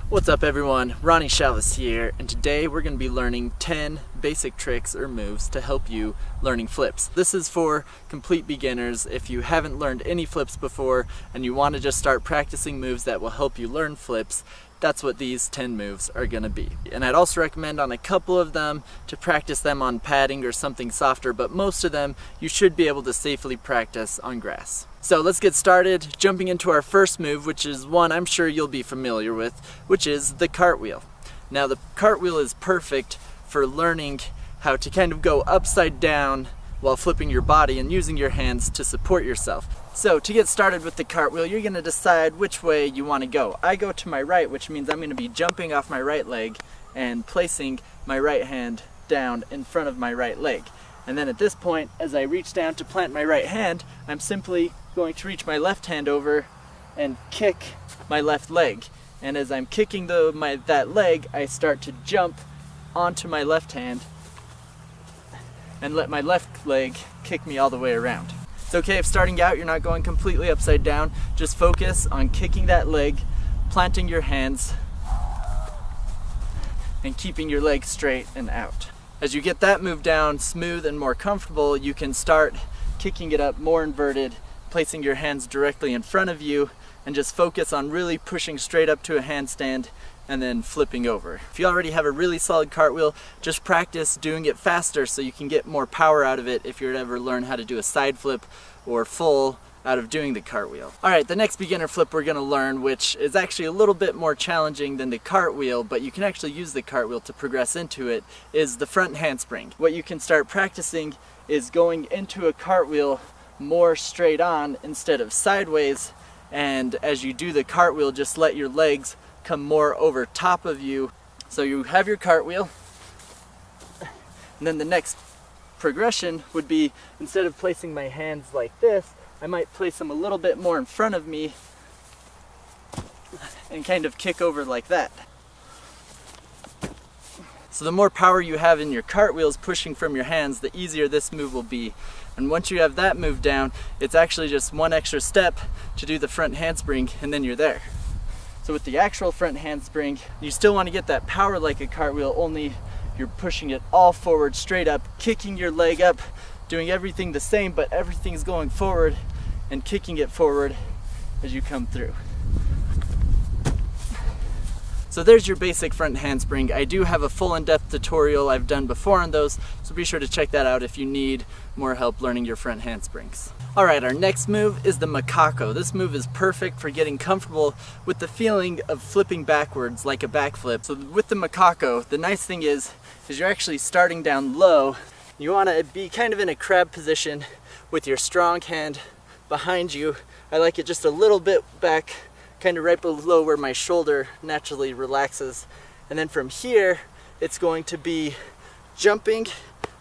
What's up everyone, Ronnie Challis here, and today we're going to be learning 10 basic tricks or moves to help you learning flips. This is for complete beginners. If you haven't learned any flips before and you want to just start practicing moves that will help you learn flips, that's what these 10 moves are going to be. And I'd also recommend on a couple of them to practice them on padding or something softer, but most of them you should be able to safely practice on grass. So let's get started jumping into our first move, which is one I'm sure you'll be familiar with, which is the cartwheel. Now the cartwheel is perfect for learning how to kind of go upside down while flipping your body and using your hands to support yourself. So to get started with the cartwheel, you're going to decide which way you want to go. I go to my right, which means I'm going to be jumping off my right leg and placing my right hand down in front of my right leg. And then at this point, as I reach down to plant my right hand, I'm simply going to reach my left hand over and kick my left leg. And as I'm kicking that leg, I start to jump onto my left hand and let my left leg kick me all the way around. It's okay if starting out you're not going completely upside down. Just focus on kicking that leg, planting your hands, and keeping your leg straight and out. As you get that move down smooth and more comfortable, you can start kicking it up more inverted, placing your hands directly in front of you, and just focus on really pushing straight up to a handstand and then flipping over. If you already have a really solid cartwheel, just practice doing it faster so you can get more power out of it if you ever learn how to do a side flip or full out of doing the cartwheel. Alright, the next beginner flip we're going to learn, which is actually a little bit more challenging than the cartwheel, but you can actually use the cartwheel to progress into it, is the front handspring. What you can start practicing is going into a cartwheel more straight on instead of sideways, and as you do the cartwheel, just let your legs come more over top of you. So you have your cartwheel, and then the next progression would be, instead of placing my hands like this, I might place them a little bit more in front of me and kind of kick over like that. So the more power you have in your cartwheels pushing from your hands, the easier this move will be. And once you have that move down, it's actually just one extra step to do the front handspring, and then you're there. So with the actual front handspring, you still want to get that power like a cartwheel, only you're pushing it all forward, straight up, kicking your leg up, doing everything the same, but everything's going forward and kicking it forward as you come through. So there's your basic front handspring. I do have a full in-depth tutorial I've done before on those, so be sure to check that out if you need more help learning your front handsprings. Alright, our next move is the macaco. This move is perfect for getting comfortable with the feeling of flipping backwards like a backflip. So with the macaco, the nice thing is you're actually starting down low. You want to be kind of in a crab position with your strong hand behind you. I like it just a little bit back, kind of right below where my shoulder naturally relaxes. And then from here, it's going to be jumping,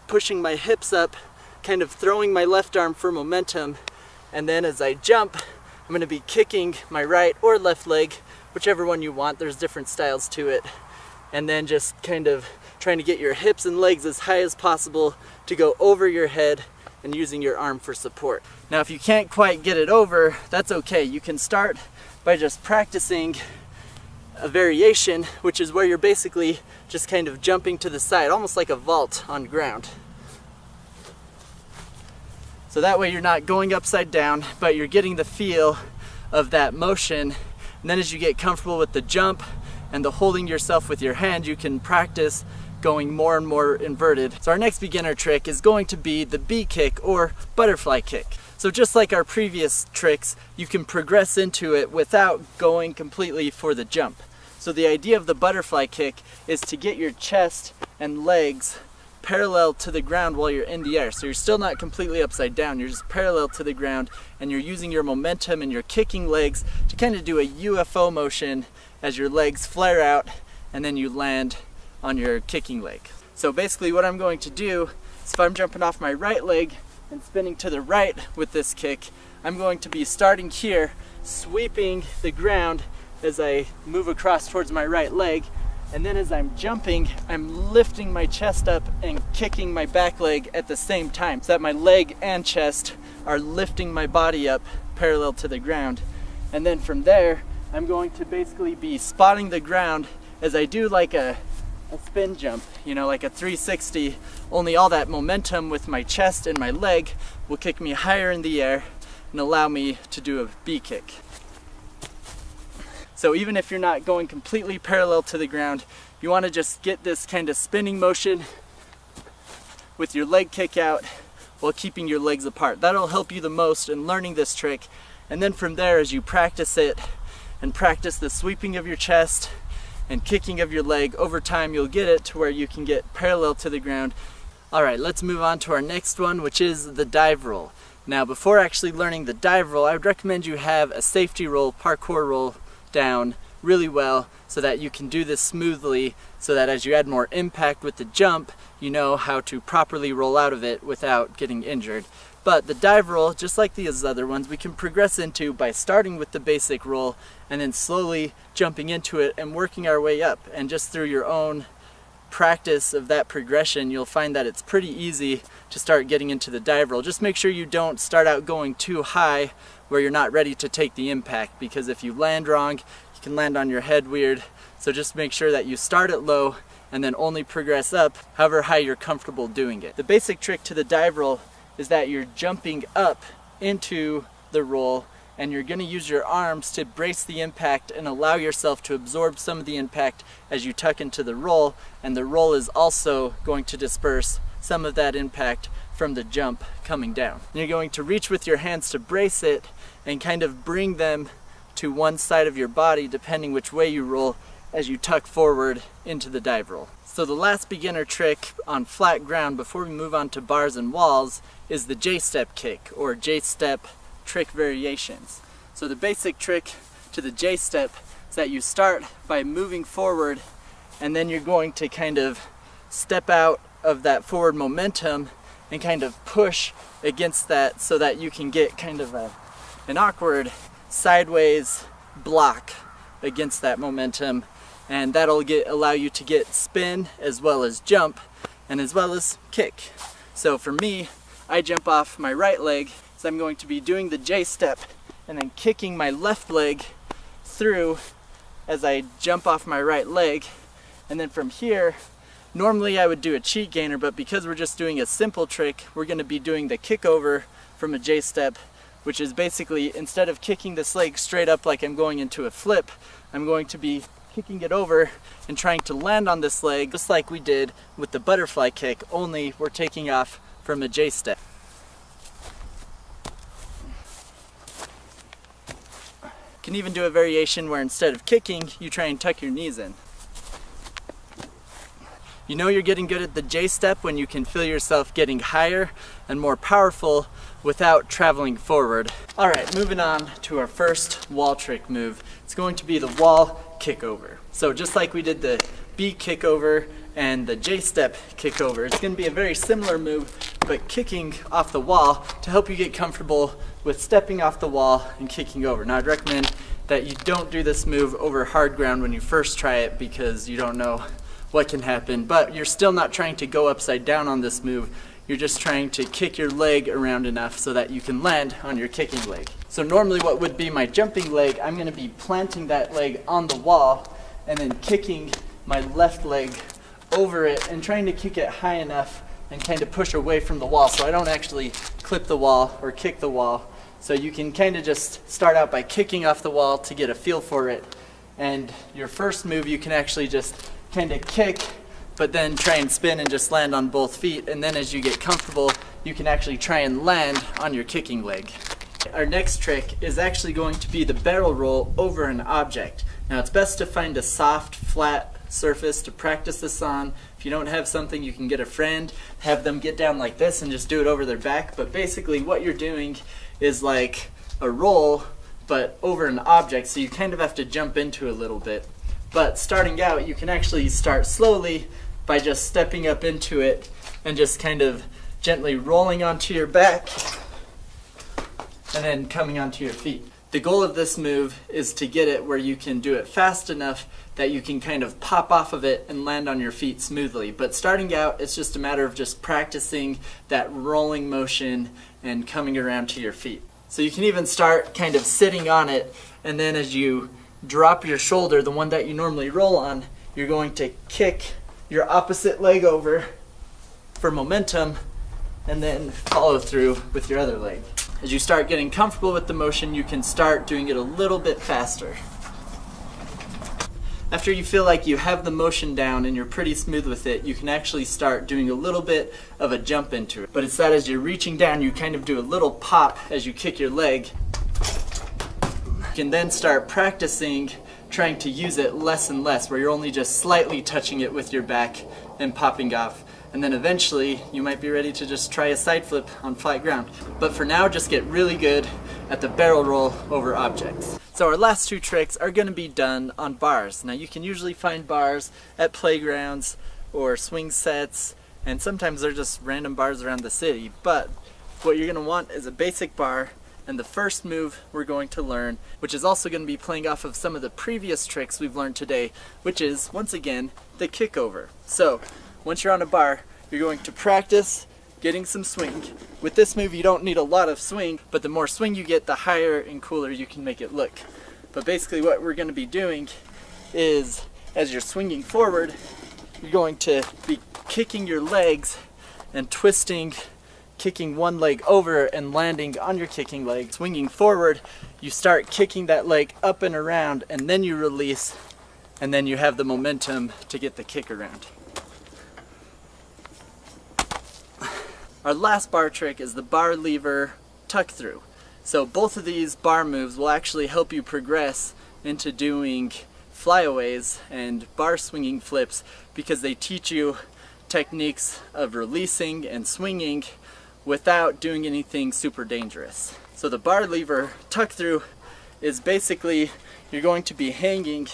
pushing my hips up, kind of throwing my left arm for momentum. And then as I jump, I'm going to be kicking my right or left leg, whichever one you want. There's different styles to it. And then just kind of trying to get your hips and legs as high as possible to go over your head and using your arm for support. Now if you can't quite get it over, that's okay. You can start by just practicing a variation, which is where you're basically just kind of jumping to the side, almost like a vault on ground. So that way you're not going upside down, but you're getting the feel of that motion. And then as you get comfortable with the jump and the holding yourself with your hand, you can practice going more and more inverted. So our next beginner trick is going to be the bee kick or butterfly kick. So just like our previous tricks, you can progress into it without going completely for the jump. So the idea of the butterfly kick is to get your chest and legs parallel to the ground while you're in the air. So you're still not completely upside down, you're just parallel to the ground, and you're using your momentum and your kicking legs to kind of do a UFO motion as your legs flare out and then you land on your kicking leg. So basically what I'm going to do is, if I'm jumping off my right leg and spinning to the right with this kick, I'm going to be starting here, sweeping the ground as I move across towards my right leg, and then as I'm jumping, I'm lifting my chest up and kicking my back leg at the same time, so that my leg and chest are lifting my body up parallel to the ground. And then from there, I'm going to basically be spotting the ground as I do like a spin jump, you know, like a 360, only all that momentum with my chest and my leg will kick me higher in the air and allow me to do a B kick. So even if you're not going completely parallel to the ground, you want to just get this kind of spinning motion with your leg kick out while keeping your legs apart. That'll help you the most in learning this trick. And then from there, as you practice it and practice the sweeping of your chest and kicking of your leg, over time you'll get it to where you can get parallel to the ground. All right, let's move on to our next one, which is the dive roll. Now, before actually learning the dive roll, I would recommend you have a safety roll, parkour roll down really well so that you can do this smoothly, so that as you add more impact with the jump, you know how to properly roll out of it without getting injured. But the dive roll, just like these other ones, we can progress into by starting with the basic roll and then slowly jumping into it and working our way up. And just through your own practice of that progression, you'll find that it's pretty easy to start getting into the dive roll. Just make sure you don't start out going too high where you're not ready to take the impact, because if you land wrong, you can land on your head weird. So just make sure that you start it low and then only progress up however high you're comfortable doing it. The basic trick to the dive roll is that you're jumping up into the roll and you're going to use your arms to brace the impact and allow yourself to absorb some of the impact as you tuck into the roll, and the roll is also going to disperse some of that impact from the jump coming down. And you're going to reach with your hands to brace it and kind of bring them to one side of your body depending which way you roll as you tuck forward into the dive roll. So the last beginner trick on flat ground before we move on to bars and walls is the J-step kick, or J-step trick variations. So the basic trick to the J-step is that you start by moving forward and then you're going to kind of step out of that forward momentum and kind of push against that so that you can get kind of an awkward sideways block against that momentum, and that'll allow you to get spin as well as jump and as well as kick. So for me, I jump off my right leg, so I'm going to be doing the J-step and then kicking my left leg through as I jump off my right leg. And then from here, normally I would do a cheat gainer, but because we're just doing a simple trick, we're going to be doing the kick over from a J-step, which is basically, instead of kicking this leg straight up like I'm going into a flip, I'm going to be kicking it over and trying to land on this leg just like we did with the butterfly kick, only we're taking off from a J-step. You can even do a variation where instead of kicking, you try and tuck your knees in. You know you're getting good at the J-step when you can feel yourself getting higher and more powerful without traveling forward. All right, moving on to our first wall trick move. It's going to be the wall kickover. So just like we did the B kickover and the J-step kickover, it's going to be a very similar move, but kicking off the wall to help you get comfortable with stepping off the wall and kicking over. Now I'd recommend that you don't do this move over hard ground when you first try it, because you don't know what can happen, but you're still not trying to go upside down on this move. You're just trying to kick your leg around enough so that you can land on your kicking leg. So normally what would be my jumping leg, I'm going to be planting that leg on the wall and then kicking my left leg over it and trying to kick it high enough and kind of push away from the wall so I don't actually clip the wall or kick the wall. So you can kind of just start out by kicking off the wall to get a feel for it. And your first move, you can actually just kind of kick, but then try and spin and just land on both feet. And then as you get comfortable, you can actually try and land on your kicking leg. Our next trick is actually going to be the barrel roll over an object. Now it's best to find a soft, flat surface to practice this on. If you don't have something, you can get a friend, have them get down like this and just do it over their back. But basically what you're doing is like a roll, but over an object, so you kind of have to jump into a little bit. But starting out, you can actually start slowly by just stepping up into it and just kind of gently rolling onto your back and then coming onto your feet. The goal of this move is to get it where you can do it fast enough that you can kind of pop off of it and land on your feet smoothly. But starting out, it's just a matter of just practicing that rolling motion and coming around to your feet. So you can even start kind of sitting on it, and then as you drop your shoulder, the one that you normally roll on, you're going to kick your opposite leg over for momentum and then follow through with your other leg. As you start getting comfortable with the motion, you can start doing it a little bit faster. After you feel like you have the motion down and you're pretty smooth with it, you can actually start doing a little bit of a jump into it. But it's that as you're reaching down, you kind of do a little pop as you kick your leg. You can then start practicing trying to use it less and less, where you're only just slightly touching it with your back and popping off. And then eventually you might be ready to just try a side flip on flat ground. But for now, just get really good at the barrel roll over objects. So our last two tricks are going to be done on bars. Now you can usually find bars at playgrounds or swing sets, and sometimes they're just random bars around the city. But what you're going to want is a basic bar, and the first move we're going to learn, which is also going to be playing off of some of the previous tricks we've learned today, which is, once again, the kick over. So once you're on a bar, you're going to practice getting some swing. With this move, you don't need a lot of swing, but the more swing you get, the higher and cooler you can make it look. But basically what we're going to be doing is, as you're swinging forward, you're going to be kicking your legs and twisting, kicking one leg over and landing on your kicking leg. Swinging forward, you start kicking that leg up and around, and then you release, and then you have the momentum to get the kick around. Our last bar trick is the bar lever tuck through. So both of these bar moves will actually help you progress into doing flyaways and bar swinging flips, because they teach you techniques of releasing and swinging without doing anything super dangerous. So the bar lever tuck through is basically, you're going to be hanging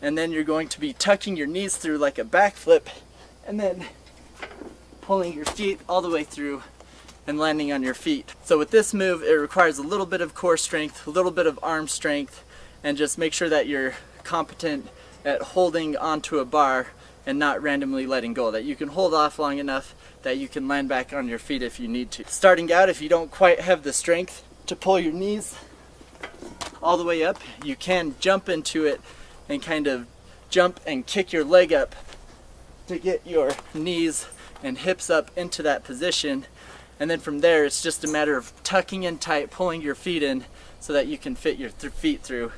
and then you're going to be tucking your knees through like a backflip, and then pulling your feet all the way through and landing on your feet. So with this move, it requires a little bit of core strength, a little bit of arm strength, and just make sure that you're competent at holding onto a bar and not randomly letting go, that you can hold off long enough that you can land back on your feet if you need to. Starting out, if you don't quite have the strength to pull your knees all the way up, you can jump into it and kind of jump and kick your leg up to get your knees and hips up into that position. And then from there, it's just a matter of tucking in tight, pulling your feet in so that you can fit your feet through.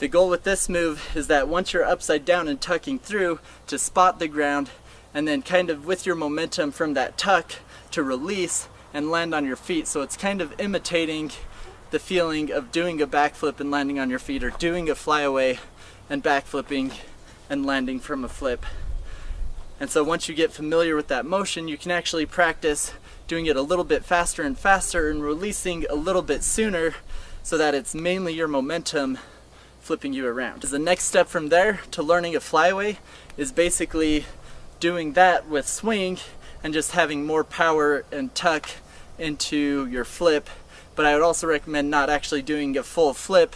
The goal with this move is that once you're upside down and tucking through, to spot the ground, and then kind of with your momentum from that tuck to release and land on your feet. So it's kind of imitating the feeling of doing a backflip and landing on your feet, or doing a flyaway and backflipping and landing from a flip. And so once you get familiar with that motion, you can actually practice doing it a little bit faster and faster and releasing a little bit sooner, so that it's mainly your momentum flipping you around. The next step from there to learning a flyaway is basically doing that with swing and just having more power and tuck into your flip. But I would also recommend not actually doing a full flip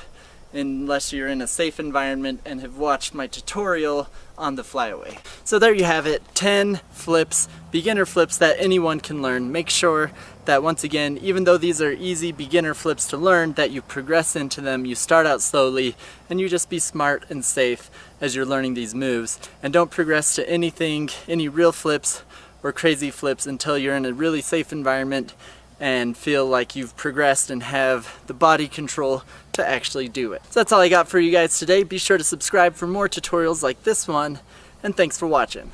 unless you're in a safe environment and have watched my tutorial on the flyaway. So there you have it, 10 flips, beginner flips that anyone can learn. Make sure that, once again, even though these are easy beginner flips to learn, that you progress into them, you start out slowly, and you just be smart and safe as you're learning these moves. And don't progress to anything, any real flips or crazy flips, until you're in a really safe environment and feel like you've progressed and have the body control to actually do it. So that's all I got for you guys today. Be sure to subscribe for more tutorials like this one, and thanks for watching.